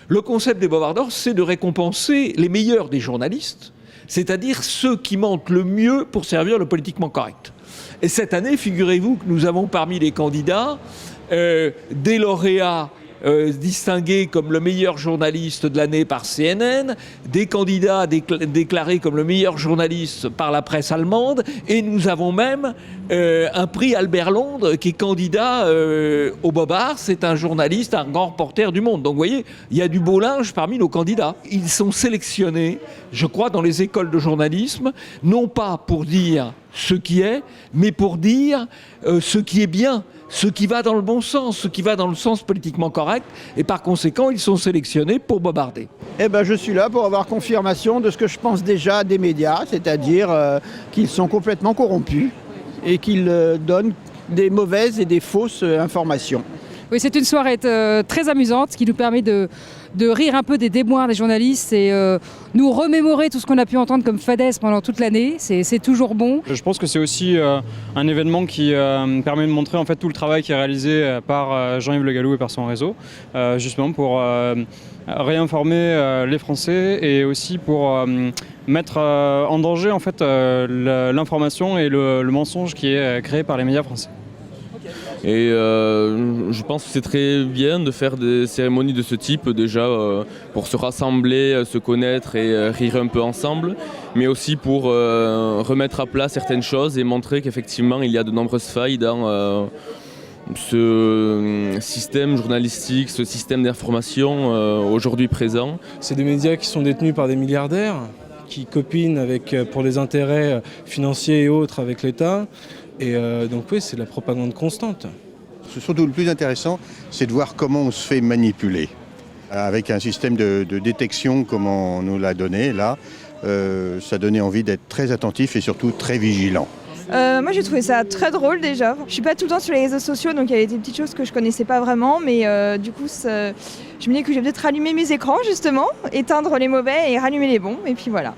Le concept des Bobards d'Or, c'est de récompenser les meilleurs des journalistes, c'est-à-dire ceux qui mentent le mieux pour servir le politiquement correct. Et cette année, figurez-vous que nous avons parmi les candidats des lauréats distingués comme le meilleur journaliste de l'année par CNN, des candidats déclarés comme le meilleur journaliste par la presse allemande, et nous avons même un prix Albert Londres qui est candidat au Bobard. C'est un journaliste, un grand reporter du monde. Donc vous voyez, il y a du beau linge parmi nos candidats. Ils sont sélectionnés, je crois, dans les écoles de journalisme, non pas pour dire ce qui est, mais pour dire ce qui est bien, ce qui va dans le bon sens, ce qui va dans le sens politiquement correct, et par conséquent, ils sont sélectionnés pour bobarder. Eh ben, je suis là pour avoir confirmation de ce que je pense déjà des médias, c'est-à-dire qu'ils sont complètement corrompus et qu'ils donnent des mauvaises et des fausses informations. Oui, c'est une soirée très amusante qui nous permet de rire un peu des déboires des journalistes et nous remémorer tout ce qu'on a pu entendre comme fadaises pendant toute l'année. C'est toujours bon. Je pense que c'est aussi un événement qui permet de montrer en fait tout le travail qui est réalisé par Jean-Yves Le Gallou et par son réseau, justement pour réinformer les Français et aussi pour mettre en danger en fait l'information et le mensonge qui est créé par les médias français. Et je pense que c'est très bien de faire des cérémonies de ce type, déjà pour se rassembler, se connaître et rire un peu ensemble, mais aussi pour remettre à plat certaines choses et montrer qu'effectivement il y a de nombreuses failles dans ce système journalistique, ce système d'information aujourd'hui présent. C'est des médias qui sont détenus par des milliardaires, qui copinent avec, pour des intérêts financiers et autres avec l'État. Et donc oui, c'est de la propagande constante. Surtout le plus intéressant, c'est de voir comment on se fait manipuler. Avec un système de détection comme on nous l'a donné là, ça donnait envie d'être très attentif et surtout très vigilant. Moi j'ai trouvé ça très drôle déjà. Je suis pas tout le temps sur les réseaux sociaux, donc il y avait des petites choses que je connaissais pas vraiment, mais du coup je me dis que je vais peut-être rallumer mes écrans justement, éteindre les mauvais et rallumer les bons, et puis voilà.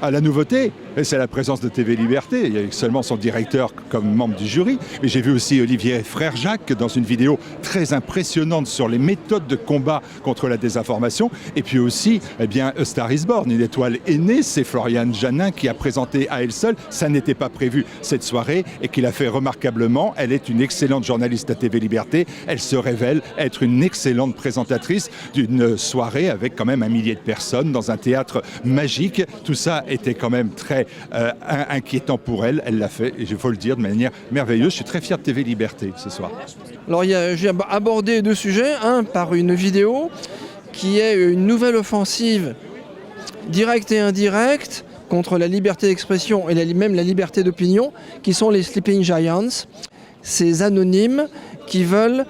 Ah, la nouveauté, c'est la présence de TV Liberté. Il y a seulement son directeur comme membre du jury. Mais j'ai vu aussi Olivier Frère-Jacques dans une vidéo très impressionnante sur les méthodes de combat contre la désinformation. Et puis aussi, eh bien, A Star is Born, une étoile est née. C'est Floriane Janin qui a présenté à elle seule. Ça n'était pas prévu cette soirée et qui l'a fait remarquablement. Elle est une excellente journaliste à TV Liberté. Elle se révèle être une excellente présentatrice d'une soirée avec quand même 1 millier de personnes dans un théâtre magique. Tout ça était quand même très inquiétant pour elle. Elle l'a fait, et il faut le dire, de manière merveilleuse. Je suis très fier de TV Liberté ce soir. Alors j'ai abordé 2 sujets. Un, par une vidéo qui est une nouvelle offensive directe et indirecte contre la liberté d'expression et même la liberté d'opinion, qui sont les Sleeping Giants, ces anonymes qui veulent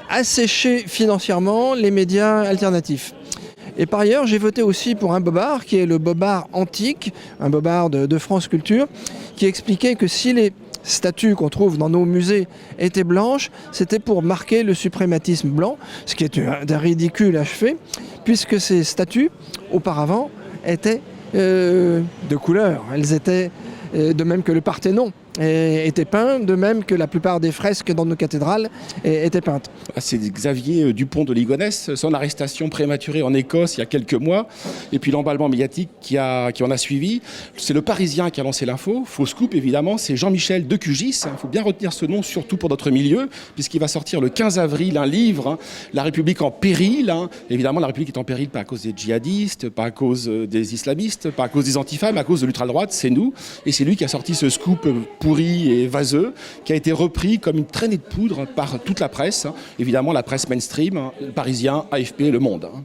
assécher financièrement les médias alternatifs. Et par ailleurs, j'ai voté aussi pour un bobard, qui est le bobard antique, un bobard de France Culture, qui expliquait que si les statues qu'on trouve dans nos musées étaient blanches, c'était pour marquer le suprématisme blanc, ce qui est d'un ridicule achevé, puisque ces statues, auparavant, étaient de couleur. Elles étaient de même que le Parthénon était peint, de même que la plupart des fresques dans nos cathédrales étaient peintes. C'est Xavier Dupont de Ligonnès, son arrestation prématurée en Écosse il y a quelques mois, et puis l'emballement médiatique qui en a suivi. C'est le Parisien qui a lancé l'info, faux scoop évidemment, c'est Jean-Michel Decugis, il faut bien retenir ce nom surtout pour notre milieu, puisqu'il va sortir le 15 avril un livre, La République en péril. Évidemment la République est en péril pas à cause des djihadistes, pas à cause des islamistes, pas à cause des antifas, mais à cause de l'ultra-droite, c'est nous, et c'est lui qui a sorti ce scoop pourri et vaseux, qui a été repris comme une traînée de poudre par toute la presse, évidemment la presse mainstream, le Parisien, AFP, Le Monde.